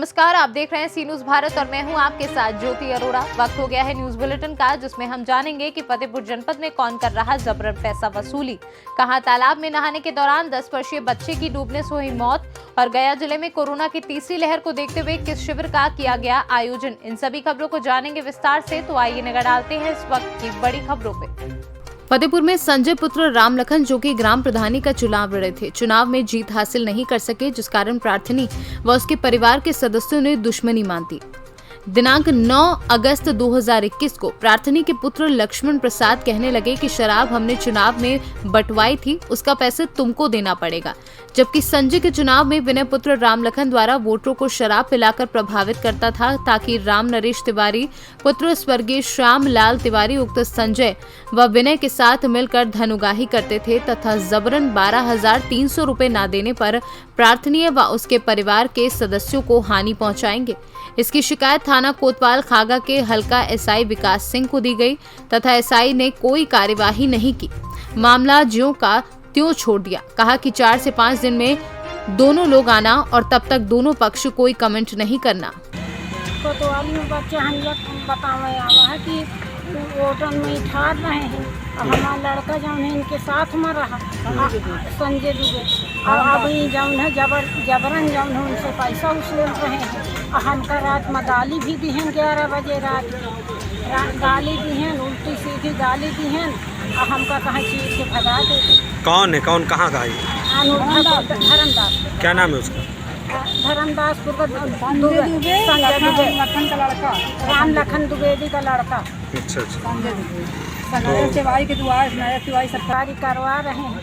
नमस्कार, आप देख रहे हैं सी न्यूज भारत और मैं हूं आपके साथ ज्योति अरोड़ा। वक्त हो गया है न्यूज बुलेटिन का, जिसमें हम जानेंगे कि फतेहपुर जनपद में कौन कर रहा जबरन पैसा वसूली, कहां तालाब में नहाने के दौरान 10 वर्षीय बच्चे की डूबने से हुई मौत और गया जिले में कोरोना की तीसरी लहर को देखते हुए किस शिविर का किया गया आयोजन। इन सभी खबरों को जानेंगे विस्तार से, तो आइए नजर डालते हैं इस वक्त की बड़ी खबरों पे। फतेहपुर में संजय पुत्र रामलखन जो कि ग्राम प्रधानी का चुनाव लड़े थे, चुनाव में जीत हासिल नहीं कर सके, जिस कारण प्रार्थनी व उसके परिवार के सदस्यों ने दुश्मनी मान दी। दिनांक 9 अगस्त 2021 को प्रार्थनी के पुत्र लक्ष्मण प्रसाद कहने लगे कि शराब हमने चुनाव में बंटवाई थी, उसका पैसे तुमको देना पड़ेगा। जबकि संजय के चुनाव में विनय पुत्र रामलखन द्वारा वोटरों को शराब पिलाकर प्रभावित करता था, ताकि राम नरेश तिवारी पुत्र स्वर्गीय श्याम लाल तिवारी उक्त संजय व विनय के साथ मिलकर धन उगाही करते थे तथा जबरन 12,300 रुपए न देने पर प्रार्थनीय व उसके परिवार के सदस्यों को हानि पहुंचाएंगे। इसकी शिकायत थाना कोतवाल खागा के हल्का एसआई विकास सिंह को दी गई तथा एसआई ने कोई कार्यवाही नहीं की। मामला ज्यों का त्यों छोड़ दिया। कहा कि 4 से 5 दिन में दोनों लोग आना और तब तक दोनों पक्ष कोई कमेंट नहीं करना। कोतवाली में बच्चे हम लोग बतावे आवा है कि होटल में ठार रहे हैं और हमारा लड़का जो है इनके साथ में रहा संजय दुबे और अब ये जो है जबरन जो है उनसे पैसा वसूल रहे हैं। और हमका रात में गाली भी दी हैं, 11 बजे रात गाली दी हैं, उल्टी सीधी गाली दी हैं और हमका कहाँ चीज के भगा देते। कौन है, कौन कहाँ का है? धर्मदास। क्या नाम है उसका? धर्मदासपुर का संजय दुबे का लड़का, राम लखन द्विवेदी का लड़का। अच्छा तिवारी के दुआर तिवारी सरकारी करवा रहे हैं।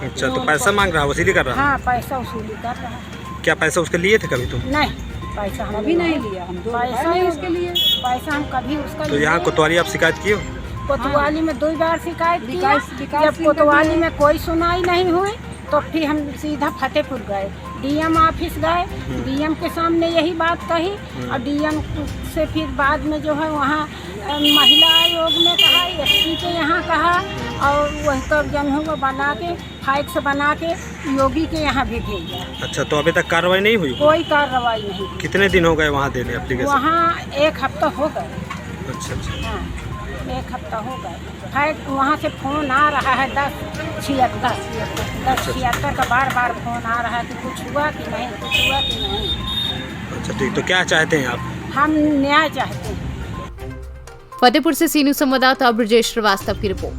अच्छा, तो पैसा मांग रहा है, वसूली कर रहा है? हाँ, पैसा वसूली कर रहा है। क्या पैसा उसके लिए थे कभी तुम? नहीं, पैसा हम अभी नहीं लिया, हम पैसा नहीं उसके लिए, पैसा हम कभी उसका। तो यहाँ कोतवाली आप शिकायत की हो? कोतवाली में 2 बार शिकायत की। जब कोतवाली में कोई सुनाई नहीं हुई तो फिर हम सीधा फतेहपुर गए, डीएम ऑफिस गए, डीएम के सामने यही बात कही और डीएम से फिर बाद में जो है वहाँ महिला आयोग में कहा, एसपी के यहाँ कहा और वही तब जब वो बना के फाइक्स बना के योगी के यहाँ भी भेजा। अच्छा, तो अभी तक कार्रवाई नहीं हुई? कोई कार्रवाई नहीं। कितने दिन हो गए वहाँ देने एप्लीकेशन? वहाँ 1 हफ्ता हो गए। अच्छा अच्छा, हाँ, 1 हफ्ता हो गए। फाइक्स वहाँ से फोन आ रहा है 1076 का बार फोन आ रहा है कि कुछ हुआ कि नहीं, कुछ हुआ कि नहीं। अच्छा ठीक, तो क्या चाहते हैं आप? हम न्याय चाहते हैं। फतेहपुर से सी न्यूज संवाददाता ब्रजेश श्रीवास्तव की रिपोर्ट।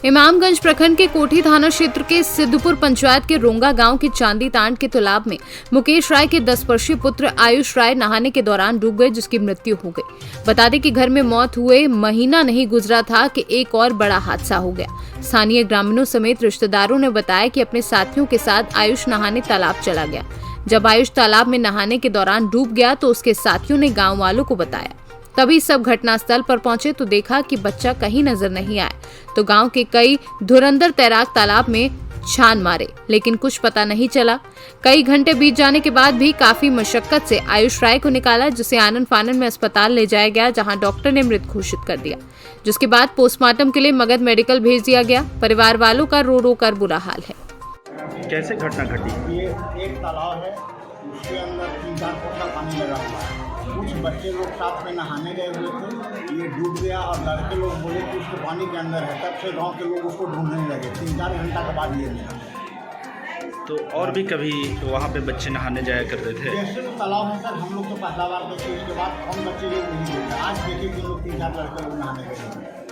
इमामगंज प्रखंड के कोठी थाना क्षेत्र के सिद्धपुर पंचायत के रोंगा गांव के चांदी तांड के तालाब में मुकेश राय के 10 वर्षीय पुत्र आयुष राय नहाने के दौरान डूब गए, जिसकी मृत्यु हो गई। बता दें कि घर में मौत हुए महीना नहीं गुजरा था कि एक और बड़ा हादसा हो गया। स्थानीय ग्रामीणों समेत रिश्तेदारों ने बताया कि अपने साथियों के साथ आयुष नहाने तालाब चला गया। जब आयुष तालाब में नहाने के दौरान डूब गया तो उसके साथियों ने गाँव वालों को बताया। तभी सब घटनास्थल पर पहुंचे तो देखा कि बच्चा कहीं नजर नहीं आया। तो गांव के कई धुरंधर तैराक तालाब में छान मारे, लेकिन कुछ पता नहीं चला। कई घंटे बीत जाने के बाद भी काफी मशक्कत से आयुष राय को निकाला, जिसे आनन फानन में अस्पताल ले जाया गया, जहां डॉक्टर ने मृत घोषित कर दिया, जिसके बाद पोस्टमार्टम के लिए मगध मेडिकल भेज दिया गया। परिवार वालों का रो रो कर बुरा हाल है। कैसे घटना घटी? ये एक तालाब है, उसके अंदर 3-4 फुट का पानी लगा हुआ है। कुछ बच्चे लोग साथ में नहाने गए हुए थे, ये डूब गया और लड़के लोग बोले कि उसके पानी के अंदर है। तब से गांव के लोग उसको ढूंढने लगे। 3-4 घंटा के बाद ये मिला। तो और भी कभी वहाँ पे बच्चे नहाने जाया करते थे? जैसे तो तालाब है सर, हम लोग तो पहला बार देखे, उसके बाद कौन बच्चे लोग नहीं देखे। आज देखे कि लोग 3-4 लड़के लोग नहाने गए,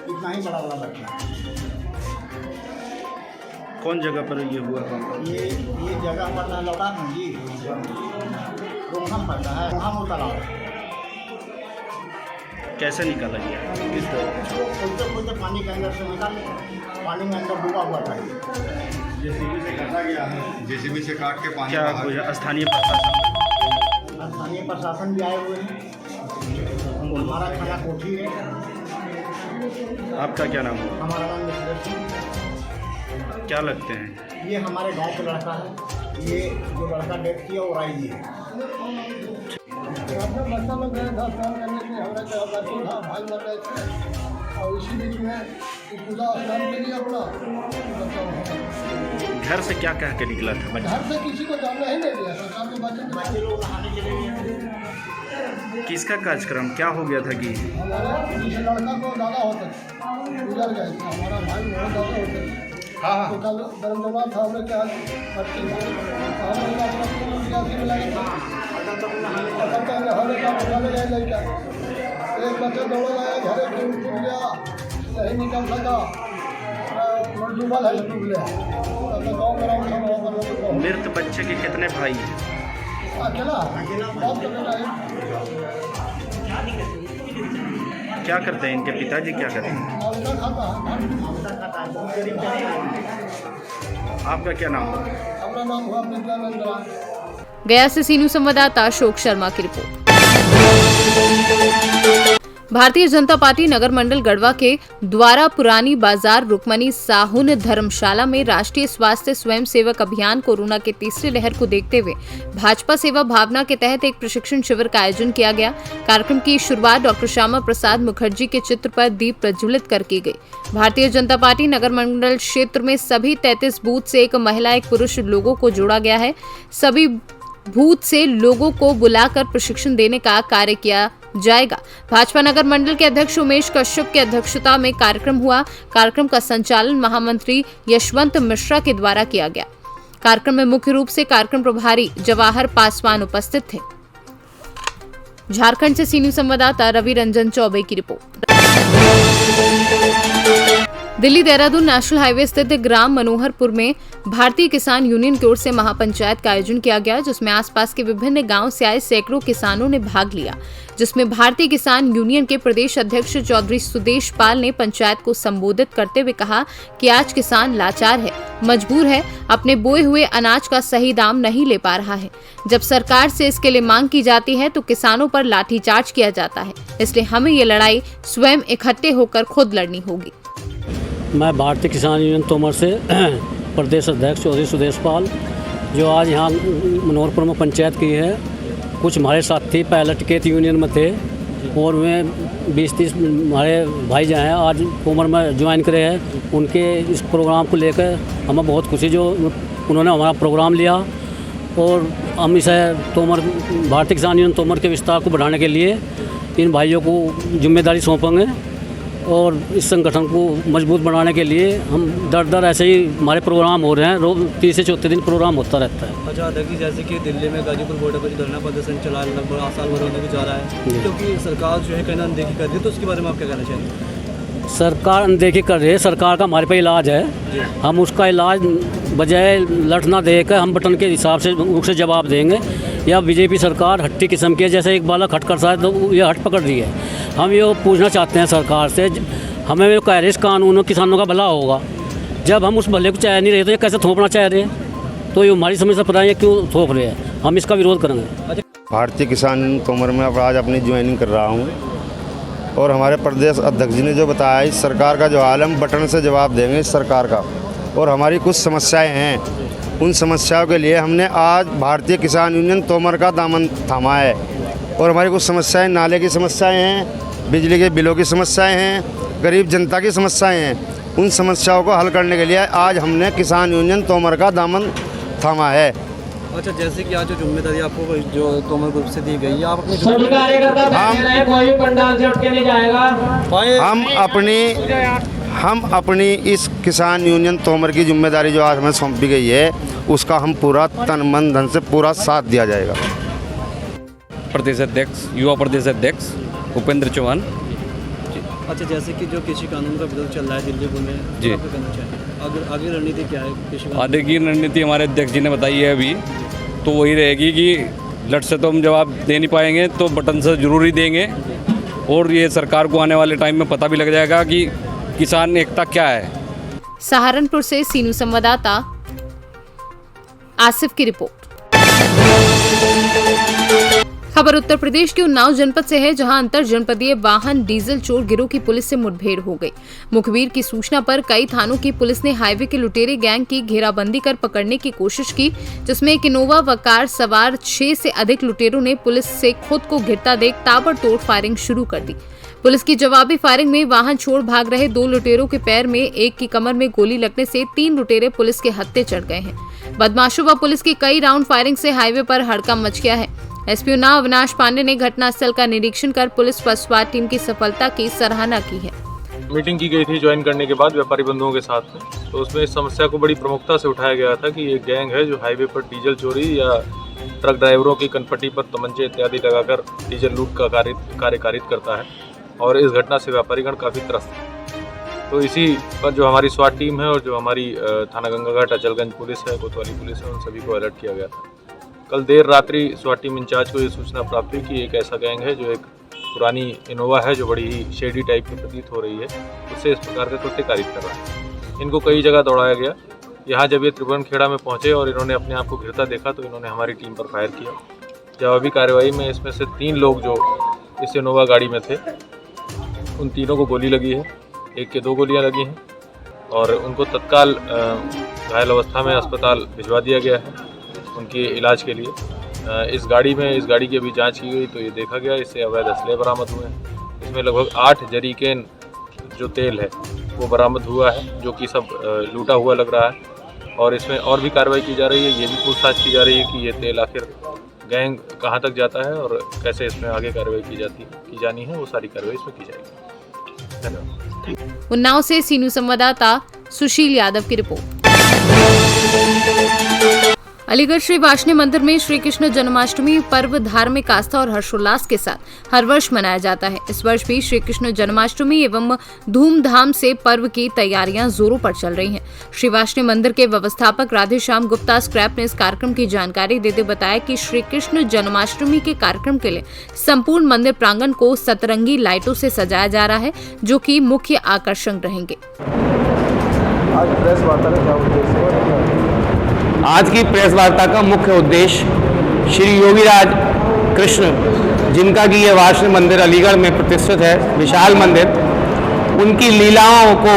इतना ही बड़ा बड़ा बच्चा। कौन जगह पर ये हुआ? ये जगह पड़ता है लौटा में जी, रोहम पड़ता है, रोहम वो तालाब है। कैसे निकाला गया? किस तरह? खोलते पानी के अंदर से निकाल, पानी में अंदर डूबा हुआ था। जेसीबी से काटा गया है, जेसीबी से काट के पानी। क्या कोई स्थानीय प्रशासन भी आए हुए हैं। हमारा थाना कोठी है। आपका क्या नाम है? हमारा नाम मिश्र सिंह। क्या लगते हैं? ये हमारे गांव का लड़का है। ये जो लड़का डेथ किया वो राय जी है। बच्चा लोग गए था फोन करने के लिए, हमारे भाई मर रहे थे और इसी बीच में पूजा स्नान के लिए अपना घर से क्या कह के निकला था बच्चा? घर से किसी को जाना ही नहीं दिया। सरकार के बच्चे लोग नहाने के लिए किसका कार्यक्रम क्या हो गया था कि हमारा जिस लड़का को दादा होता गुजर गया था, हमारा भाई बहुत दादा होते। हाँ तो कल धर्म जवाब था हमने क्या एक बच्चा दौड़ गया घर टूट गया नहीं निकल सका डूबल है डूब गया। गाँव ग्राम सब मृत बच्चे के कितने भाई हैं? अकेला बहुत बेटा है। क्या करते हैं इनके पिताजी, क्या करते हैं? मालूम खाता आपका क्या नाम है? अपना नाम हुआ नित्यानंद राय। गया से सीनू संवाददाता अशोक शर्मा की रिपोर्ट। भारतीय जनता पार्टी नगर मंडल गढ़वा के द्वारा पुरानी बाजार रुक्मणी साहुन धर्मशाला में राष्ट्रीय स्वास्थ्य स्वयंसेवक अभियान कोरोना के तीसरी लहर को देखते हुए भाजपा सेवा भावना के तहत एक प्रशिक्षण शिविर का आयोजन किया गया। कार्यक्रम की शुरुआत डॉक्टर श्यामा प्रसाद मुखर्जी के चित्र पर दीप प्रज्वलित कर की गई। भारतीय जनता पार्टी नगर मंडल क्षेत्र में सभी 33 बूथ से एक महिला एक पुरुष लोगों को जोड़ा गया है। सभी बूथ से लोगों को बुलाकर प्रशिक्षण देने का कार्य किया जाएगा। भाजपा नगर मंडल के अध्यक्ष उमेश कश्यप की अध्यक्षता में कार्यक्रम हुआ। कार्यक्रम का संचालन महामंत्री यशवंत मिश्रा के द्वारा किया गया। कार्यक्रम में मुख्य रूप से कार्यक्रम प्रभारी जवाहर पासवान उपस्थित थे। झारखंड से सीनियर संवाददाता रवि रंजन चौबे की report. Delhi Dehradun national highway स्थित ग्राम मनोहरपुर में भारतीय किसान यूनियन की ओर से महापंचायत का आयोजन किया गया, जिसमें आसपास के विभिन्न गांव से आए सैकड़ों किसानों ने भाग लिया। जिसमें भारतीय किसान यूनियन के प्रदेश अध्यक्ष चौधरी सुदेश पाल ने पंचायत को संबोधित करते हुए कहा कि आज किसान लाचार है, मजबूर है, अपने बोए हुए अनाज का सही दाम नहीं ले पा रहा है। जब सरकार से इसके लिए मांग की जाती है तो किसानों पर लाठीचार्ज किया जाता है, इसलिए हमें ये लड़ाई स्वयं इकट्ठे होकर खुद लड़नी होगी। मैं भारतीय किसान यूनियन तोमर से प्रदेश अध्यक्ष चौधरी सुदेश पाल, जो आज यहाँ मनोहरपुर में पंचायत की है। कुछ हमारे साथी पहले टिकैत यूनियन में थे और वे 20-30 हमारे भाई जो हैं आज तोमर में ज्वाइन करे हैं। उनके इस प्रोग्राम को लेकर हमें बहुत खुशी जो उन्होंने हमारा प्रोग्राम लिया और हम इसे तोमर भारतीय किसान यूनियन तोमर के विस्तार को बढ़ाने के लिए इन भाइयों को जिम्मेदारी सौंपेंगे और इस संगठन को मजबूत बनाने के लिए हम दर ऐसे ही हमारे प्रोग्राम हो रहे हैं। रोज 3 से 4 दिन प्रोग्राम होता रहता है। अच्छा अध्यक्ष जी, जैसे कि दिल्ली में गाजीपुर बॉर्डर पर धरना प्रदर्शन चला लगभग 8 साल भर होने को जा रहा है, क्योंकि सरकार जो है कहना अनदेखी कर रही है, तो उसके बारे में आप क्या कहना चाहेंगे? सरकार अनदेखी कर रही है। सरकार का हमारे पे इलाज है, हम उसका इलाज बजाय लठना देकर हम बटन के हिसाब से उससे जवाब देंगे। या बीजेपी सरकार हट्टी किस्म की है, जैसे एक बालक हट करता है तो ये हट पकड़ रही है। हम ये पूछना चाहते हैं सरकार से, हमें जो कह रहे इस कानून किसानों का भला होगा, जब हम उस भले को चाह नहीं रहे तो ये कैसे थोपना चाह रहे हैं? तो ये हमारी समझ से पता है क्यों थोप रहे हैं, हम इसका विरोध करेंगे। भारतीय किसान तोमर में अब आज अपनी ज्वाइनिंग कर रहा हूँ और हमारे प्रदेश अध्यक्ष जी ने जो बताया इस सरकार का जो हाल हम बटन से जवाब देंगे इस सरकार का। और हमारी कुछ समस्याएं हैं, उन समस्याओं के लिए हमने आज भारतीय किसान यूनियन तोमर का दामन थामा है। और हमारी कुछ समस्याएं नाले की समस्याएं हैं, बिजली के बिलों की समस्याएं हैं, गरीब जनता की समस्याएं हैं। उन समस्याओं को हल करने के लिए आज हमने किसान यूनियन तोमर का दामन थामा है। अच्छा, जैसे कि आज जो जिम्मेदारी आपको जो तोमर ग्रुप से दी गई है, आप अपनी हम अपनी इस किसान यूनियन तोमर की जिम्मेदारी जो आज हमें सौंपी गई है उसका हम पूरा तन मन धन से पूरा साथ दिया जाएगा। प्रदेश अध्यक्ष युवा प्रदेश अध्यक्ष उपेंद्र चौहान। अच्छा, जैसे कि जो कृषि कानून का विरोध चल रहा है दिल्ली में जी, आप क्या कहना चाहिए? आगे रणनीति क्या है कृषि कानून? आगे की रणनीति हमारे अध्यक्ष जी ने बताई है अभी, तो वही रहेगी कि लट से तो हम जवाब दे नहीं पाएंगे तो बटन से जरूर ही देंगे। और ये सरकार को आने वाले टाइम में पता भी लग जाएगा कि किसान एकता क्या है। सहारनपुर से सीनू संवाददाता आसिफ की रिपोर्ट। खबर उत्तर प्रदेश के उन्नाव जनपद से है, जहां अंतर जनपदीय वाहन डीजल चोर गिरोह की पुलिस से मुठभेड़ हो गई। मुखबिर की सूचना पर कई थानों की पुलिस ने हाईवे के लुटेरे गैंग की घेराबंदी कर पकड़ने की कोशिश की, जिसमें एक इनोवा व कार सवार 6 से अधिक लुटेरों ने पुलिस से खुद को घिरता देख ताबड़तोड़ फायरिंग शुरू कर दी। पुलिस की जवाबी फायरिंग में वाहन छोड़ भाग रहे 2 लुटेरों के पैर में, एक की कमर में गोली लगने से 3 लुटेरे पुलिस के हत्थे चढ़ गए हैं। बदमाशों व पुलिस की कई राउंड फायरिंग से हाईवे पर हड़कंप मच गया है। एसपी उन्नाव अविनाश पांडे ने घटनास्थल का निरीक्षण कर पुलिस व स्वाट टीम की सफलता की सराहना की है। मीटिंग की गई थी ज्वाइन करने के बाद व्यापारी बंधुओं के साथ में, तो उसमें इस समस्या को बड़ी प्रमुखता से उठाया गया था कि ये गैंग है जो हाईवे पर डीजल चोरी या ट्रक ड्राइवरों की कनपट्टी पर तमंचे इत्यादि लगाकर डीजल लूट का कार्य कारित करता है और इस घटना से व्यापारीगण काफ़ी त्रस्त है। तो इसी पर जो हमारी स्वाट टीम है और जो हमारी थाना गंगाघाट अचलगंज पुलिस है, कोतवाली पुलिस है, उन सभी को अलर्ट किया गया था। कल देर रात्रि स्वाट टीम इंचार्ज को ये सूचना प्राप्त हुई कि एक ऐसा गैंग है जो एक पुरानी इनोवा है जो बड़ी ही शेडी टाइप की प्रतीत हो रही है, उससे इस प्रकार का कृत्य कारित कर रहा है। इनको कई जगह दौड़ाया गया। यहाँ जब ये त्रिभुवन खेड़ा में पहुँचे और इन्होंने अपने आप को घिरता देखा तो इन्होंने हमारी टीम पर फायर किया। जवाबी कार्रवाई में इसमें से 3 लोग जो इस इनोवा गाड़ी में थे, उन तीनों को गोली लगी है, एक के 2 गोलियाँ लगी हैं और उनको तत्काल घायल अवस्था में अस्पताल भिजवा दिया गया है उनके इलाज के लिए। इस गाड़ी की अभी जांच की गई तो ये देखा गया इससे अवैध असले बरामद हुए हैं। इसमें लगभग 8 जरीकेन जो तेल है वो बरामद हुआ है, जो कि सब लूटा हुआ लग रहा है और इसमें और भी कार्रवाई की जा रही है। ये भी पूछताछ की जा रही है कि ये तेल आखिर गैंग कहाँ तक जाता है और कैसे इसमें आगे कार्रवाई की जानी है, वो सारी कार्रवाई इसमें की जाएगी। धन्यवाद। उन्नाव से सीनू संवाददाता सुशील यादव की रिपोर्ट। अलीगढ़ श्री वाष्णी मंदिर में श्री कृष्ण जन्माष्टमी पर्व धार्मिक आस्था और हर्षोल्लास के साथ हर वर्ष मनाया जाता है। इस वर्ष भी श्री कृष्ण जन्माष्टमी एवं धूमधाम से पर्व की तैयारियां जोरों पर चल रही हैं। श्री वाष्णी मंदिर के व्यवस्थापक राधेश्याम गुप्ता स्क्रैप ने इस कार्यक्रम की जानकारी देते बताया कि श्री कृष्ण जन्माष्टमी के कार्यक्रम के लिए संपूर्ण मंदिर प्रांगण को सतरंगी लाइटों से सजाया जा रहा है, जो कि मुख्य आकर्षण रहेंगे। आज की प्रेस वार्ता का मुख्य उद्देश्य श्री योगीराज कृष्ण, जिनका कि ये वाष्णी मंदिर अलीगढ़ में प्रतिष्ठित है, विशाल मंदिर, उनकी लीलाओं को,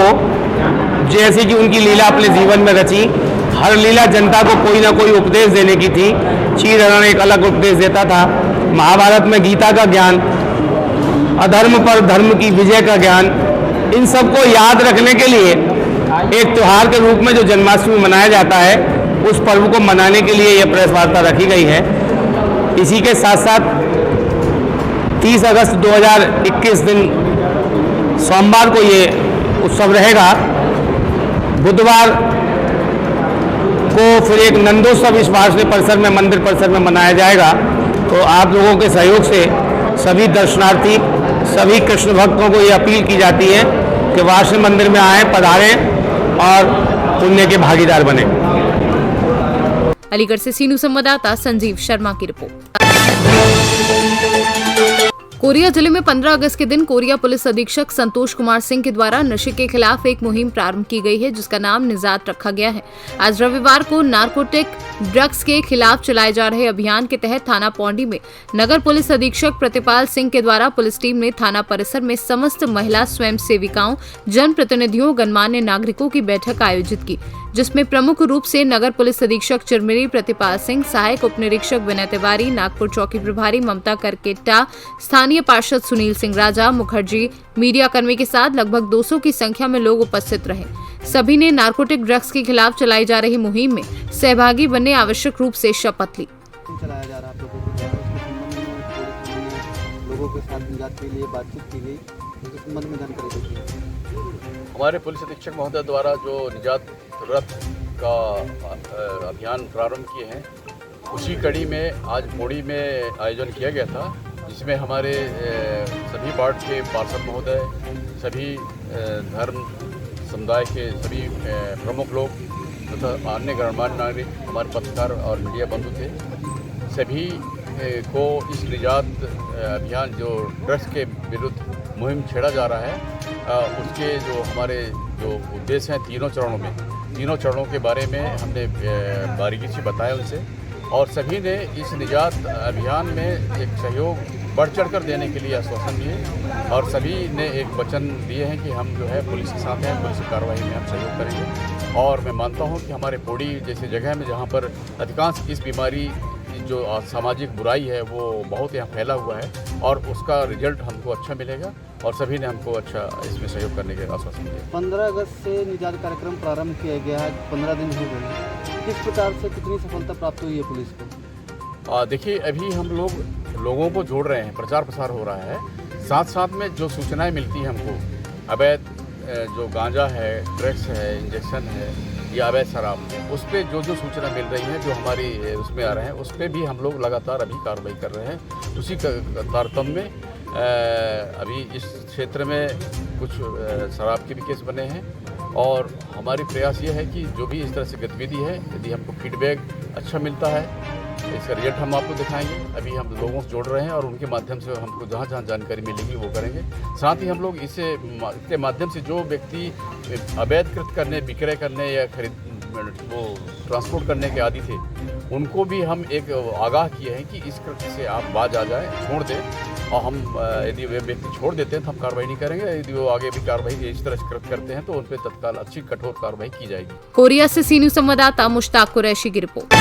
जैसे कि उनकी लीला अपने जीवन में रची, हर लीला जनता को कोई ना कोई उपदेश देने की थी। चीरहरण एक अलग उपदेश देता था, महाभारत में गीता का ज्ञान, अधर्म पर धर्म की विजय का ज्ञान, इन सबको याद रखने के लिए एक त्योहार के रूप में जो जन्माष्टमी मनाया जाता है, उस पर्व को मनाने के लिए यह प्रेस वार्ता रखी गई है। इसी के साथ साथ 30 अगस्त 2021 दिन सोमवार को ये उत्सव रहेगा। बुधवार को फिर एक नंदोत्सव इस वाष्णी परिसर में, मंदिर परिसर में मनाया जाएगा। तो आप लोगों के सहयोग से सभी दर्शनार्थी, सभी कृष्ण भक्तों को ये अपील की जाती है कि वाष्णी मंदिर में आएँ, पधारें और पुण्य के भागीदार बने। अलीगढ़ से सीनू संवाददाता संजीव शर्मा की रिपोर्ट। कोरिया जिले में 15 अगस्त के दिन कोरिया पुलिस अधीक्षक संतोष कुमार सिंह के द्वारा नशे के खिलाफ एक मुहिम प्रारंभ की गई है, जिसका नाम निजात रखा गया है। आज रविवार को नारकोटिक ड्रग्स के खिलाफ चलाए जा रहे अभियान के तहत थाना पौंडी में नगर पुलिस अधीक्षक प्रतिपाल सिंह के द्वारा पुलिस टीम ने थाना परिसर में समस्त महिला स्वयं सेविकाओं, जनप्रतिनिधियों, गणमान्य नागरिकों की बैठक आयोजित की, जिसमें प्रमुख रूप से नगर पुलिस अधीक्षक चिरमिरी प्रतिपाल सिंह, सहायक उप निरीक्षक विनय तिवारी, नागपुर चौकी प्रभारी ममता करकेट्टा, स्थानीय पार्षद सुनील सिंह राजा मुखर्जी, मीडिया कर्मी के साथ लगभग 200 की संख्या में लोग उपस्थित रहे। सभी ने नारकोटिक ड्रग्स के खिलाफ चलाई जा रही मुहिम में सहभागी बनने आवश्यक रूप से शपथ ली। चलाया जा रहा लोगों के साथ निजात के लिए बातचीत की गई, इस संबंध में जानकारी दी। हमारे पुलिस अधीक्षक महोदय द्वारा जो निजात रथ का अभियान प्रारंभ किए हैं, उसी कड़ी में आज पौड़ी में आयोजन किया गया था, जिसमें हमारे सभी वार्ड के पार्षद महोदय, सभी धर्म समुदाय के सभी प्रमुख लोग तथा अन्य गणमान्य नागरिक, हमारे पत्रकार और मीडिया बंधु थे। सभी को इस निजात अभियान जो ड्रग्स के विरुद्ध मुहिम छेड़ा जा रहा है, उसके जो हमारे जो उद्देश्य हैं तीनों चरणों के बारे में हमने बारीकी से बताया उनसे, और सभी ने इस निजात अभियान में एक सहयोग बढ़ चढ़ कर देने के लिए आश्वासन दिए और सभी ने एक वचन दिए हैं कि हम जो है पुलिस के साथ हैं, पुलिस की कार्रवाई में हम सहयोग करेंगे। और मैं मानता हूं कि हमारे पौड़ी जैसी जगह में जहां पर अधिकांश इस बीमारी जो सामाजिक बुराई है वो बहुत यहाँ फैला हुआ है और उसका रिजल्ट हमको अच्छा मिलेगा और सभी ने हमको अच्छा इसमें सहयोग करने के आश्वासन दिया। 15 अगस्त से निजात कार्यक्रम प्रारंभ किया गया है, 15 दिन हो गए, किस प्रकार से कितनी सफलता प्राप्त हुई है पुलिस को? देखिए, अभी हम लोगों को जोड़ रहे हैं, प्रचार प्रसार हो रहा है, साथ साथ में जो सूचनाएं मिलती हैं हमको, अवैध जो गांजा है, ड्रग्स है, इंजेक्शन है या अवैध शराब, उस पर जो सूचना मिल रही है, जो हमारी उसमें आ रहे हैं, उस पर भी हम लोग लगातार अभी कार्रवाई कर रहे हैं। उसी तारतम्य में अभी इस क्षेत्र में कुछ शराब के भी केस बने हैं और हमारी प्रयास ये है कि जो भी इस तरह से गतिविधि है, यदि हमको फीडबैक अच्छा मिलता है, इसका रिजल्ट हम आपको दिखाएंगे। अभी हम लोगों से जोड़ रहे हैं और उनके माध्यम से हमको जहाँ जहाँ जानकारी मिलेगी वो करेंगे। साथ ही हम लोग इसके माध्यम से जो व्यक्ति अवैध कृत करने, विक्रय करने या वो ट्रांसपोर्ट करने के आदी थे, उनको भी हम एक आगाह किए हैं कि इस कृत्य से आप बाज आ जाएं, छोड़ दें, और हम यदि वे व्यक्ति छोड़ देते हैं तो हम कार्रवाई नहीं करेंगे। यदि वो आगे भी कार्रवाई इस तरह से कृत्य करते हैं तो उन पर तत्काल अच्छी कठोर कार्रवाई की जाएगी। कोरिया से सी न्यूज़ संवाददाता मुश्ताक कुरैशी की रिपोर्ट।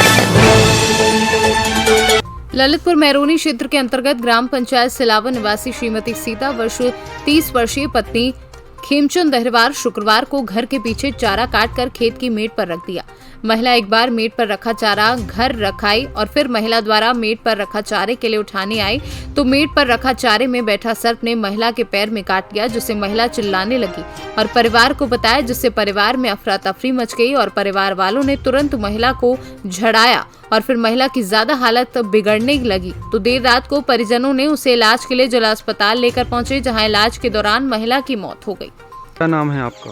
ललितपुर मैरोनी क्षेत्र के अंतर्गत ग्राम पंचायत सिलावा निवासी श्रीमती सीता वर्ष 30 वर्षीय पत्नी खेमचंद दहरवार शुक्रवार को घर के पीछे चारा काटकर खेत की मेड़ पर रख दिया। महिला एक बार मेड़ पर रखा चारा घर रखाई और फिर महिला द्वारा मेड़ पर रखा चारे के लिए उठाने आई तो मेड़ पर रखा चारे में बैठा सर्प ने महिला के पैर में काट दिया, जिससे महिला चिल्लाने लगी और परिवार को बताया, जिससे परिवार में अफरा तफरी मच गई और परिवार वालों ने तुरंत महिला को झड़ाया और फिर महिला की ज्यादा हालत बिगड़ने लगी तो देर रात को परिजनों ने उसे इलाज के लिए जिला अस्पताल लेकर पहुंचे, जहां इलाज के दौरान महिला की मौत हो गई। क्या नाम है आपका?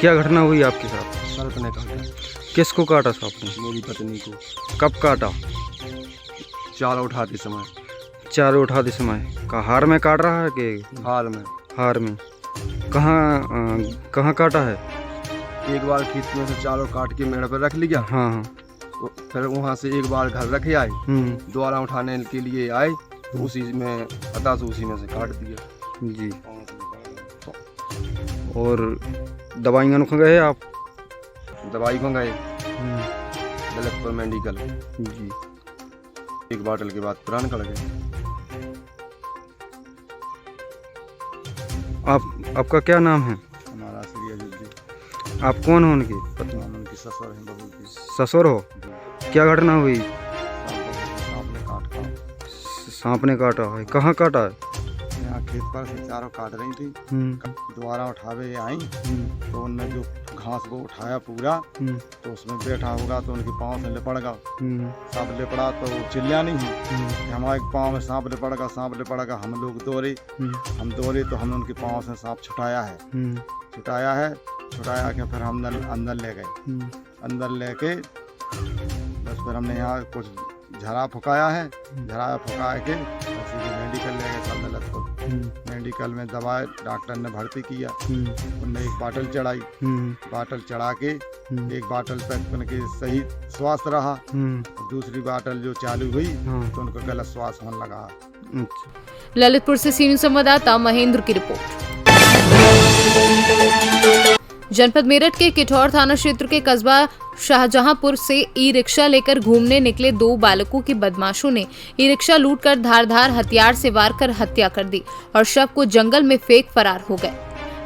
क्या घटना हुई आपके साथ? सर्प ने काटा। किसको काटा सांप ने? मेरी पत्नी को। कब काटा? चारा उठाते समय। चारों उठाते समय। का हार में काट रहा है कि? हाल में। हार में। कहाँ काटा है? एक बार खेत में से चारों काट के मेड़ पर रख लिया। हाँ। फिर वहाँ से एक बार घर रखे आए, दोबारा उठाने के लिए आए तो उसी में उसी में से काट दिया जी। और दवाइयाँ खा गए आप? दवाई खा गए ललितपुर मेडिकल जी। एक बोतल के बाद प्राण कट गए। आपका क्या नाम है? हमारा श्री अजीत जी। आप कौन हो उनकी पत्नी? उनकी ससुर है, बहू की। ससुर हो? क्या घटना हुई? सांप ने काटा है। कहाँ काटा है? यहाँ खेत पर से चारों काट रही थी, दोबारा उठावे आई तो उनने जो घास को उठाया पूरा तो उसमें बैठा होगा तो उनके पाँव से लिपड़ गया। सांप लिपड़ा तो वो चिल्ला नहीं, हमारे पाँव में सांप लिपड़ गया। हम लोग दौड़े तो हमने उनके पाँव से सांप छुटाया के फिर हम अंदर ले गए। अंदर लेके बस फिर हमने यहाँ कुछ झरा फुकाया के मेडिकल ले गए सब ललितपुर। मेडिकल में दवा डॉक्टर ने भर्ती किया, उनने एक बाटल चढ़ाई, बाटल चढ़ा के एक बाटल तक उनके सही श्वास रहा, दूसरी बाटल जो चालू हुई तो उनको गलत श्वास होने लगा। ललितपुर से सी न्यूज़ संवाददाता महेंद्र की रिपोर्ट। जनपद मेरठ के किठौर थाना क्षेत्र के कस्बा शाहजहांपुर से ई रिक्शा लेकर घूमने निकले दो बालकों की बदमाशों ने ई रिक्शा लूटकर धारदार हथियार से वार कर हत्या कर दी और शव को जंगल में फेंक फरार हो गए।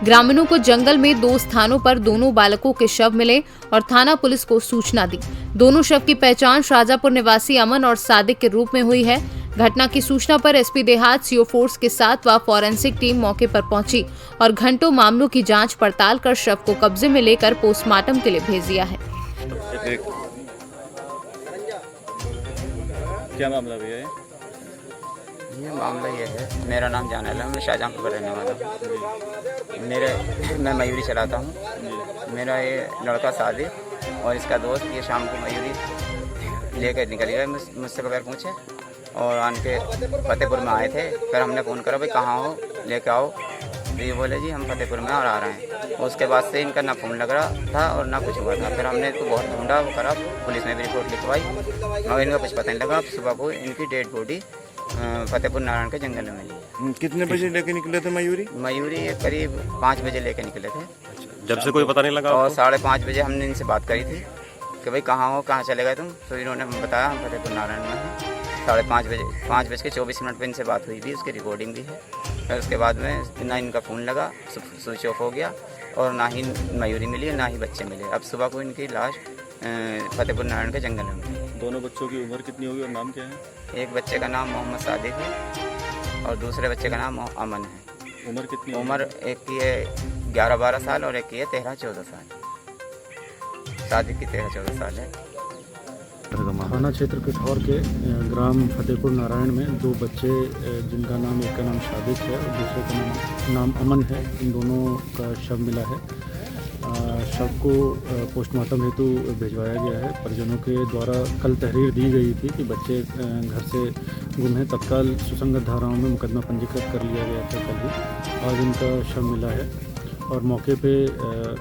ग्रामीणों को जंगल में 2 स्थानों पर दोनों बालकों के शव मिले और थाना पुलिस को सूचना दी। दोनों शव की पहचान शाहजहांपुर निवासी अमन और सादिक के रूप में हुई है। घटना की सूचना पर एसपी देहात सीओ फोर्स के साथ व फॉरेंसिक टीम मौके पर पहुंची और घंटों मामलों की जांच पड़ताल कर शव को कब्जे में लेकर पोस्टमार्टम के लिए भेज दिया है। क्या मामला भैया? ये मामला ये है, मेरा नाम जानल है, मैं शाहजहांपुर का रहने वाला हूँ। मैं मयूरी चलाता हूँ। मेरा ये लड़का सादिक और इसका दोस्त ये शाम को मयूरी लेकर निकल गया मुझसे बगैर पूछे और आन के फतेहपुर में आए थे। फिर हमने फ़ोन करा, भाई कहाँ हो, लेके आओ। तो ये बोले जी हम फतेहपुर में और आ रहे हैं। उसके बाद से इनका ना फ़ोन लग रहा था और ना कुछ हुआ था। फिर हमने तो बहुत ढूंढा वो करा, पुलिस में भी रिपोर्ट लिखवाई मगर इनका कुछ पता नहीं लगा। सुबह को इनकी डेड बॉडी फतेहपुर नारायण के जंगल में मिली। कितने बजे लेके निकले थे मयूरी? मयूरी करीब 5 बजे लेके निकले थे। जब से कोई पता नहीं लगा? और 5:30 बजे हमने इनसे बात करी थी कि भाई कहाँ हो, कहाँ चले गए तुम। तो इन्होंने बताया हम फतेहपुर नारायण में हैं। 5:30 बजे 5:24 पर इनसे बात हुई थी, उसकी रिकॉर्डिंग भी है। फिर उसके बाद में ना इनका फ़ोन लगा, स्विच ऑफ हो गया, और ना ही मयूरी मिली ना ही बच्चे मिले। अब सुबह को इनकी लाश फतेहपुर नारायण के जंगल में मिली। दोनों बच्चों की उम्र कितनी होगी और नाम क्या है? एक बच्चे का नाम मोहम्मद सादिक है और दूसरे बच्चे का नाम अमन है। उम्र कितनी? उम्र एक की है 11-12 साल और एक की है 13-14 साल। सादिक की 13-14 साल है। थाना क्षेत्र पिठौर के ग्राम फतेहपुर नारायण में 2 बच्चे, जिनका नाम, एक का नाम सादिक है और दूसरे का नाम अमन है, इन दोनों का शव मिला है। शव को पोस्टमार्टम हेतु भिजवाया गया है। परिजनों के द्वारा कल तहरीर दी गई थी कि बच्चे घर से गुम हैं। तत्काल सुसंगत धाराओं में मुकदमा पंजीकृत कर लिया गया था कल ही। आज इनका शव मिला है और मौके पे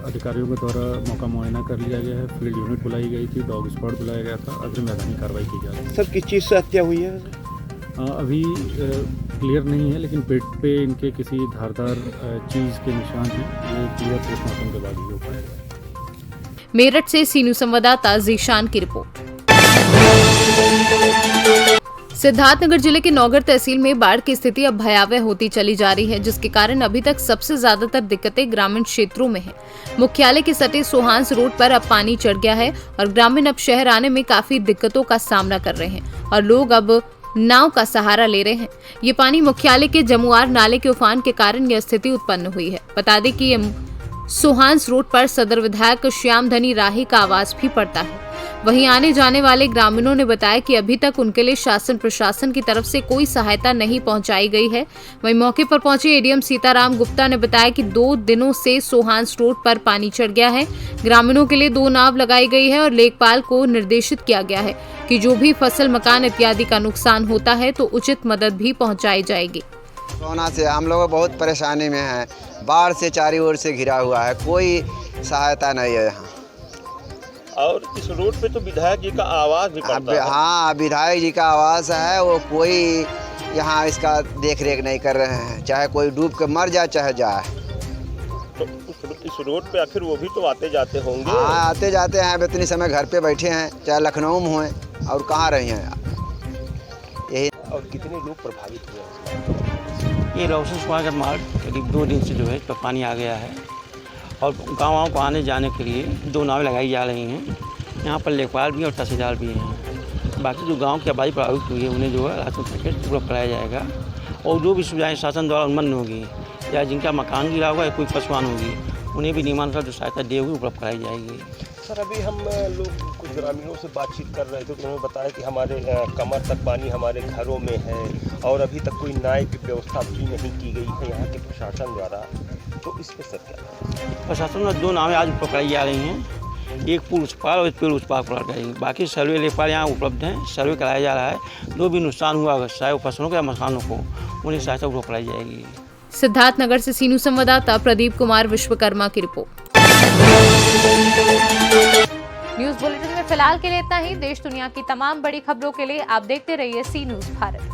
अधिकारियों के द्वारा मौका मुआयना कर लिया गया है। फील्ड यूनिट बुलाई गई थी, डॉग स्क्वाड बुलाया गया था। अग्रिम मैदानी कार्रवाई की जा रही है। सर, किस चीज़ से हत्या हुई है? अभी क्लियर नहीं है, लेकिन पेट पे इनके किसी धारदार चीज़ के निशान हैं। ये क्लियर पोस्टमार्टम के बाद ही हो पाएगा। मेरठ से सीनू संवाददाता जीशान की रिपोर्ट। सिद्धार्थनगर जिले के नौगढ़ तहसील में बाढ़ की स्थिति अब भयावह होती चली जा रही है, जिसके कारण अभी तक सबसे ज्यादातर दिक्कतें ग्रामीण क्षेत्रों में हैं। मुख्यालय के सटे सोहांस रोड पर अब पानी चढ़ गया है और ग्रामीण अब शहर आने में काफी दिक्कतों का सामना कर रहे हैं और लोग अब नाव का सहारा ले रहे हैं। ये पानी मुख्यालय के जमुआर नाले के उफान के कारण यह स्थिति उत्पन्न हुई है। बता दें कि सोहांस रोड पर सदर विधायक श्याम धनी राही का आवास भी पड़ता है। वहीं आने जाने वाले ग्रामीणों ने बताया कि अभी तक उनके लिए शासन प्रशासन की तरफ से कोई सहायता नहीं पहुंचाई गई है। वहीं मौके पर पहुंचे एडीएम सीताराम गुप्ता ने बताया कि 2 दिनों से सोहांस रोड पर पानी चढ़ गया है। ग्रामीणों के लिए 2 नाव लगाई गई है और लेखपाल को निर्देशित किया गया है कि जो भी फसल, मकान इत्यादि का नुकसान होता है तो उचित मदद भी पहुँचाई जाएगी। कोरोना से हम लोग बहुत परेशानी में हैं। बाढ़ से चारों ओर से घिरा हुआ है, कोई सहायता नहीं है यहाँ। और इस रोड पे तो विधायक जी का आवास भी पड़ता है। हाँ, विधायक जी का आवास है, वो कोई यहाँ इसका देख रेख नहीं कर रहे हैं। चाहे कोई डूब के मर जाए चाहे जाए। तो इस रोड पे आखिर वो भी तो आते जाते होंगे। हाँ, आते जाते हैं। अब इतनी समय घर पे बैठे हैं, चाहे लखनऊ में हुए और कहाँ रहे हैं यही। और कितने लोग प्रभावित हुए? ये रोशन स्वागत मार्ग करीब 2 दिन से जो है तो पानी आ गया है और गाँव को आने जाने के लिए 2 नावें लगाई जा रही हैं। यहाँ पर लेखपाल भी और तहसीलदार भी हैं। बाकी जो गांव की आबादी प्रभावित हुई है उन्हें जो है राशन पैकेट पूरा कराया जाएगा और जो भी सुविधाएँ शासन द्वारा उन्मन्न होगी या जिनका मकान गिरा हुआ या कोई पशुआन होगी उन्हें भी नियमानुसार जो सहायता दी होगी उपलब्ध कराई जाएगी। सर, अभी हम लोग कुछ ग्रामीणों से बातचीत कर रहे थे तो उन्होंने बताया कि हमारे कमर तक पानी हमारे घरों में है और अभी तक कोई नाव की व्यवस्था भी नहीं की गई है यहाँ के प्रशासन द्वारा। तो इस पर सर क्या? प्रशासन में 2 नावें आज पकड़ाई जा रही हैं। एक पुल उस पार और एक पेड़ उस पार पकड़ जाएगी। बाकी सर्वे लेखपाल यहाँ उपलब्ध हैं, सर्वे कराया जा रहा है। जो भी नुकसान हुआ अगर चाहे वो फसलों को या मकानों को, उन्हें सहायता उपलब्ध कराई जाएगी। सिद्धार्थनगर से सीनू संवाददाता प्रदीप कुमार विश्वकर्मा की रिपोर्ट। न्यूज बुलेटिन में फिलहाल के लिए इतना ही। देश दुनिया की तमाम बड़ी खबरों के लिए आप देखते रहिए सी न्यूज भारत।